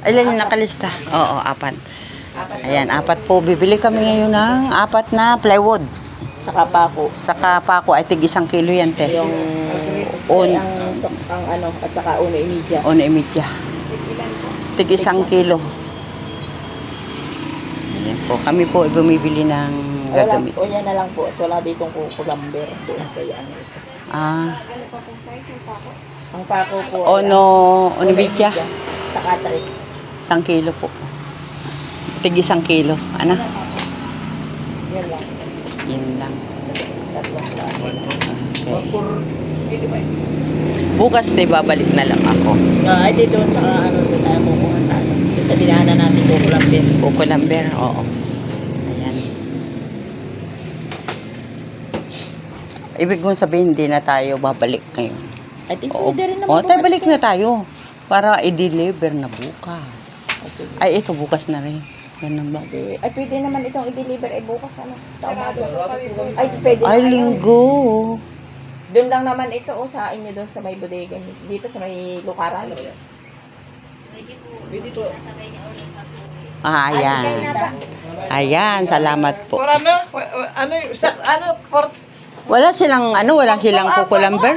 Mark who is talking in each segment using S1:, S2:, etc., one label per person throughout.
S1: Ilan yung nakalista? Oo, 4. Ayan, 4 po. Bibili kami ngayon ng 4 na plywood.
S2: Saka pako.
S1: Saka pako ay tig 1 kilo yan, te.
S2: Yung ang ano, at saka una imidya.
S1: Una imidya. Tig 1 kilo. Ayan po. Kami po ay bumibili ng gagamit.
S2: O yan na lang po. At wala ditong kulamber. Doon kaya ano ito.
S1: Ah.
S3: Ano pa pong size ng pako?
S2: Ang pako po.
S1: Ono imidya.
S2: Saka 3.
S1: 1 kilo po. Tig 1 kilo. Ano?
S2: Yan lang.
S1: Yun lang.
S2: Tatlong klase lang.
S1: Okay. Bukas na babalik na lang ako.
S2: Ay, di doon sa ano doon tayo kukuha sa ano. Sa dinaanan natin kukulamber.
S1: Kukulamber, oo. Ayan. Ibig kong sabihin, hindi na tayo babalik ngayon.
S2: Ay, di
S1: Oo.
S2: pwede rin naman.
S1: Oo, tayo balik na tayo. Para i-deliver na bukas.
S2: Kasi,
S1: Ay, ito bukas na rin. Ganun ba?
S2: ay, pwede naman itong i-deliver ay bukas ano. Sa umaga. Ay, pwede
S1: Ay,
S2: naman.
S1: linggo.
S2: Doon lang naman ito o sa inyo doon sa may bodega. Dito sa may lukaran. Pwede po.
S1: Ah, ayan. Ayan, salamat po. Wala silang kukulamber?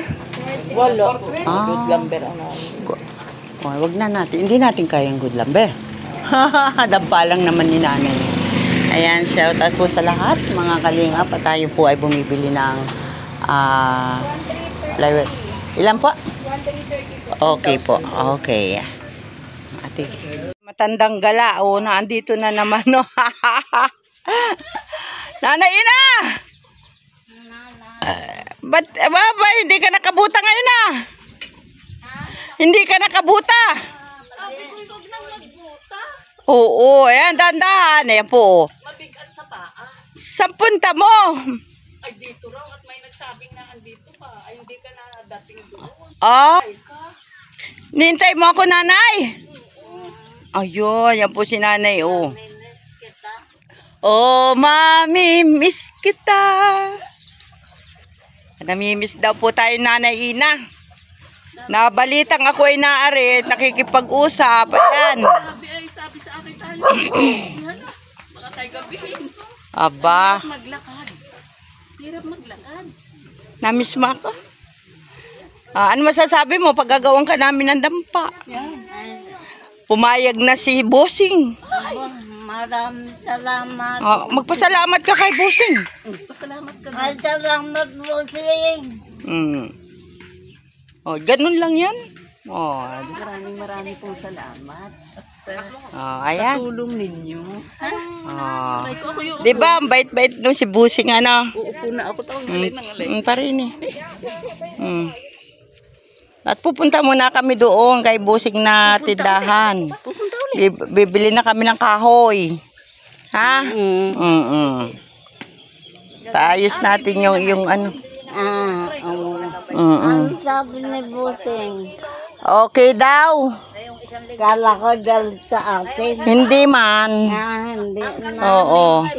S2: Wala.
S1: Ah.
S2: Good lumber ang namin.
S1: Oh, wag na natin. Hindi natin kayang good lumber. Dampa lang naman ni nanay. Ayan, shout out po sa lahat, mga kalingap. At tayo po ay bumibili ng plywood. Ilan po?
S3: 1,330 po.
S1: Okay po. Okay. Ate. Matandang gala. O, naandito na naman. No? Nanay Ina! Ba't, hindi ka nakabuta ngayon ah? Hindi ka nakabuta?
S2: Sabi ko huwag nang magbuta.
S1: Oo, ayan, dahan-dahan. Ayan po.
S2: Mabigat sa paa.
S1: Saan punta mo?
S2: Ay, dito raw at may nagsabing na andito pa. Ay, hindi ka na dating doon.
S1: Ah,
S2: Ay ka.
S1: nintay mo ako, nanay. Ayun, yan po si nanay, oh. Oh, mami, miss kita. Namimiss daw po tayo, nanay Ina. Nabalitang ako ay naari, nakikipag-usap. Ayan.
S2: Sabi sa akin tayo. Yan na. Baka tayo gabihin.
S1: Aba,
S2: Maglakad. Hirap maglakad.
S1: namiss mo ako. Ano masasabi mo pag gagawin ka namin ng dampa?
S2: Yan.
S1: Pumayag na si Bossing.
S3: Maraming salamat.
S1: Magpasalamat ka kay Bossing.
S2: Pasalamat ka.
S3: Salamat po siya.
S1: Oh, ganun lang yan.
S2: Maraming pong salamat.
S1: Ayan.
S2: Tulong ninyo.
S1: Oh.
S2: Ay, ako yung
S1: Diba, ang bait-bait nung si Bossing, ano?
S2: uupo na ako taong alay ng alay.
S1: Pa rin eh. At pupunta muna kami doon kay Bossing na tindahan.
S2: Pupunta ulit.
S1: Bibili na kami ng kahoy. Ha? Paayos natin yung ano.
S3: Ang sabi ni Busing,
S1: Okay daw.
S3: kala ko dahil sa atin.
S1: Hindi man.
S3: Hindi na.
S1: Oo.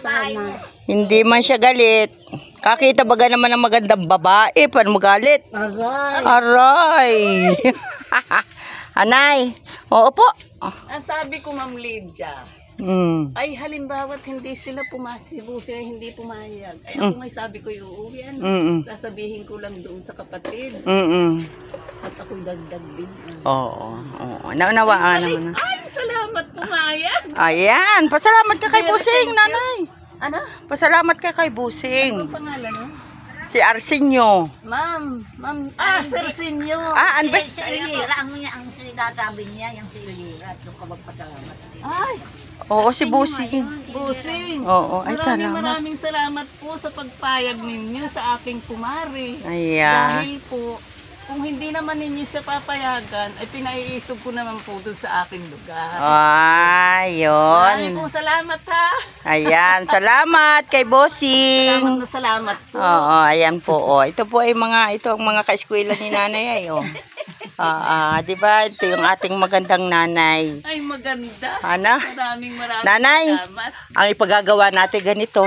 S3: Sama.
S1: Hindi man siya galit. Kakita baga naman ng magandang babae. Paano magalit?
S3: Aray.
S1: Aray. Anay. Oo po.
S2: Ang sabi ko, Ma'am Lydia, ay halimbawa't hindi sila pumasibo, sila hindi pumayag. Ay ako may sabi ko, uuwi sasabihin ko lang doon sa kapatid. At ako'y dagdag din.
S1: Oo. Naunawaan naman.
S2: Ay, salamat pumayag.
S1: Ayan. Pasalamat ka kay Bossing, nanay.
S2: Ano?
S1: Pasalamat ka kay Bossing.
S2: Ang pangalan mo?
S1: Si Arsenio.
S2: Ma'am. Sir Sinyo.
S1: Ano ba?
S3: Si Ilira, ang sinasabi niya, yung si Ilira, yung kapagpasalamat.
S2: Ay,
S1: Oo, si Bossing.
S2: Busing.
S1: Oo, ay talaga.
S2: Maraming salamat po sa pagpayag ninyo sa aking kumari.
S1: Ayan.
S2: Dahil po, kung hindi naman ninyo siya papayagan, ay pinaiisog ko naman po doon sa aking lugar. Maraming
S1: Ayun.
S2: po salamat ha.
S1: Ayan, salamat kay Bossing.
S2: Salamat po.
S1: Oo, ayan po. Oh. Ito po ay ang mga ka-eskwela ni nanay ay. Oh. Di ba? Ito yung ating magandang nanay.
S2: Ay, maganda.
S1: Ano?
S2: Maraming
S1: Nanay,
S2: salamat.
S1: ang ipagagawa natin ganito.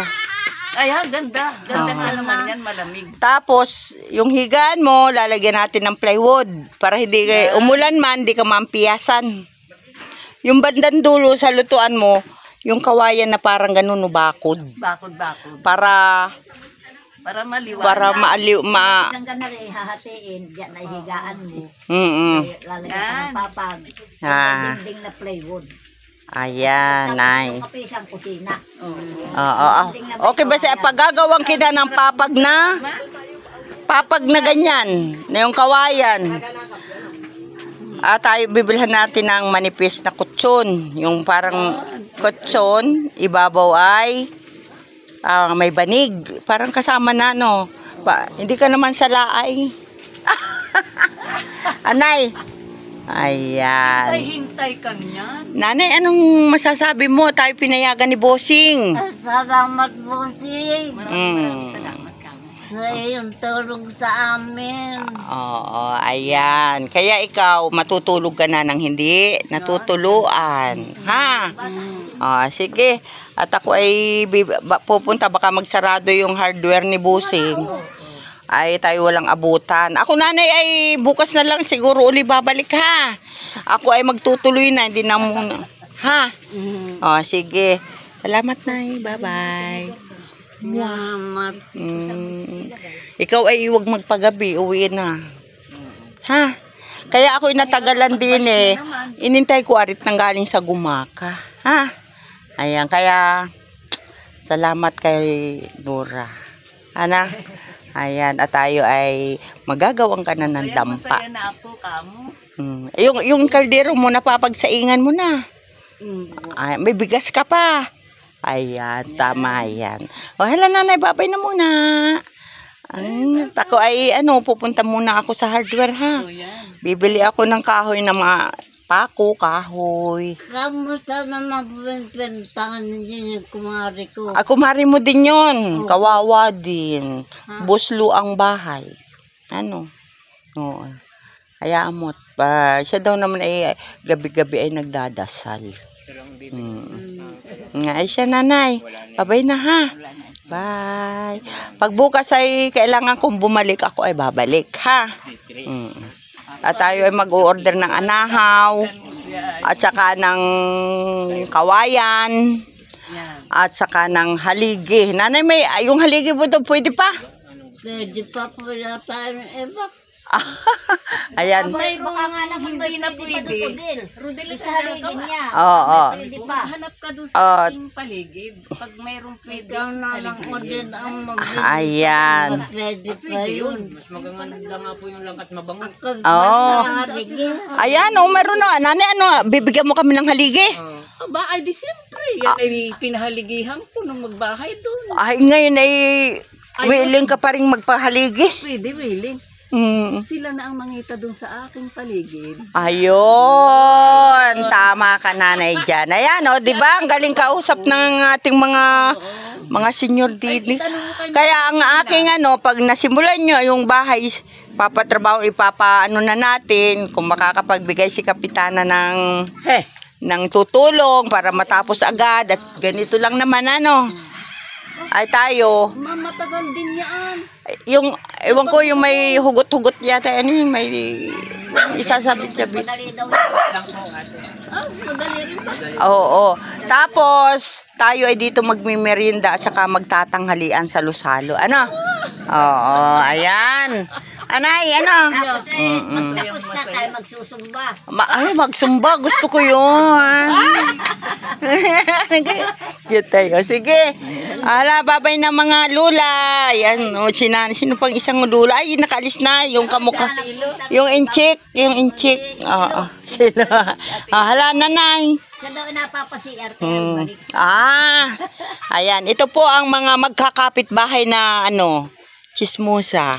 S2: Ay, ganda. Ganda nga naman yan, malamig.
S1: Tapos, yung higaan mo, lalagyan natin ng plywood para hindi umulan man, hindi ka mampiyasan. Yung bandang dulo sa lutuan mo, yung kawayan na parang ganun, no, bakod.
S2: Bakod-bakod.
S1: Para
S2: Para
S1: maaliw,
S3: Isang ka na rin, hahatiin, diyan na higaan mo. Lalagyan ka ng papag.
S1: Ah.
S3: Dingding na plywood.
S1: Ayan, nay.
S3: Tapos yung kapisang kusina.
S1: Oo. Okay ba sa paggagawang kita ng papag na ganyan, na yung kawayan. Tayo bibilhan natin ng manipis na kutsyon. Yung parang kutsyon, ibabaw ay may banig. Parang kasama na, no? Hindi ka naman sa laay. Anay. Ayan.
S2: hintay ka niyan.
S1: Nanay, anong masasabi mo? Tayo pinayagan ni Bossing.
S3: Salamat po, si.
S2: Maraming salamat ka.
S3: Sa iyong tulong sa amin.
S1: Oo, ayan. Kaya ikaw, matutulog ka na ng hindi natutuluan. Ha? Sige. At ako ay pupunta, baka magsarado yung hardware ni Bossing. Ay, tayo walang abutan. Ako, nanay, ay bukas na lang siguro uli babalik, ha? Ako ay magtutuloy na, hindi na muna. Ha? Sige. Salamat, nay. Bye-bye.
S3: Salamat.
S1: Ikaw ay huwag magpagabi, uwi na. Ha? Kaya ako'y natagalan din eh. Inintay ko arit nang galing sa gumaka. Ha? Ayan, kaya salamat kay Nora. Ana? Ayan, at tayo ay magagawang ka na ng dampa.
S2: Masaya na ako, kamo.
S1: Yung kaldero mo, napapagsaingan mo na. Ay, may bigas ka pa. Ayan, tama yan. Hala, nanay, babay na muna. Ako ay, pupunta muna ako sa hardware, ha? Bibili ako ng kahoy na mga pako, kahoy.
S3: Kamusta na mabibintangan ninyo yung kumari ko?
S1: Kumari mo din yon, kawawa din. Buslo ang bahay. Oo. Hayaan mo. Siya daw naman ay gabi-gabi ay nagdadasal. Ay siya, nanay. Babay na, ha? Bye. Pag bukas ay kailangan kong bumalik, ako ay babalik, ha? At tayo ay mag-order ng anahaw, at saka ng kawayan, at saka ng haligi. Nanay, yung haligi mo doon, pwede pa?
S3: Pwede pa po yata yung iba.
S1: Ayan.
S3: Baka nga naman
S2: Hindi na pwede.
S3: Rodel sa haligin niya.
S1: Oo.
S3: Pwede pa.
S2: Hanap ka doon sa ating paligid. Pag mayroong pwede.
S3: Ikaw na lang o din ang magbibigay.
S1: Ayan.
S3: Pwede pa yun.
S2: Mas maganda nga po yung langkat mabango.
S1: Oo. Ayan, meron na. Nanay, bibigyan mo kami ng haligi?
S2: Aba, ay di siyempre. Yan ay pinahaligihan ko nung magbahay doon.
S1: Ay, ngayon ay willing ka pa rin magpahaligi.
S2: Pwede, willing. Sila na ang mangita doon sa aking paligid.
S1: Ayun, tama ka, nanay dyan. Ayan, di ba? Ang galing kausap ng ating mga senior dito. Kaya ang aking pag nasimulan nyo yung bahay, papatrabaho, na natin, kung makakapagbigay si Kapitana ng tutulong para matapos agad, at ganito lang naman, ay tayo.
S2: Matagal din yan.
S1: Yung, ewan ko, yung may hugot-hugot yata, may isasabit-sabit.
S3: Madali daw.
S2: Madali rin ba?
S1: Oo. Tapos, tayo ay dito magmimerienda at saka magtatanghalian sa Lusalo. Oo, ayan. Anay,
S3: Tapos tapos na tayo magsusumba.
S1: Magsumba. Gusto ko yun. Cute tayo. Sige. Babay na mga lula. Ayan. Sino pang isang lula? Ay, nakaalis na. Yung kamukha. Yung inchik. Oo. Sila. Hala, nanay.
S3: Siya daw napapasiar.
S1: Ayan. Ito po ang mga magkakapit bahay na chismosa.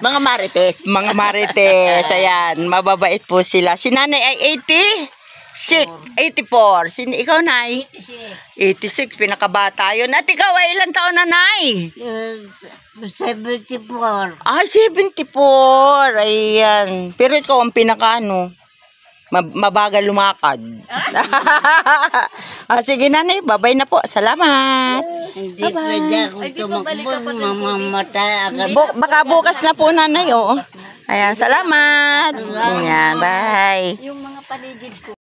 S2: Mga marites.
S1: Mga marites, ayan, mababait po sila. Si nanay ay 84. Ikaw, nay? 86, pinakabata yun. At ikaw ay ilang taon na, nay?
S3: 74.
S1: Ay, 74. Ayan. Pero ikaw ang pinaka, mabagal lumakad. Sige, nanay, babay na po. Salamat.
S3: Hindi pwede akong tumakbo. Mamamatay agad.
S1: Baka bukas na po, nanay, oo. Ayan, salamat. Ayan, bye.
S3: Yung mga paligid ko.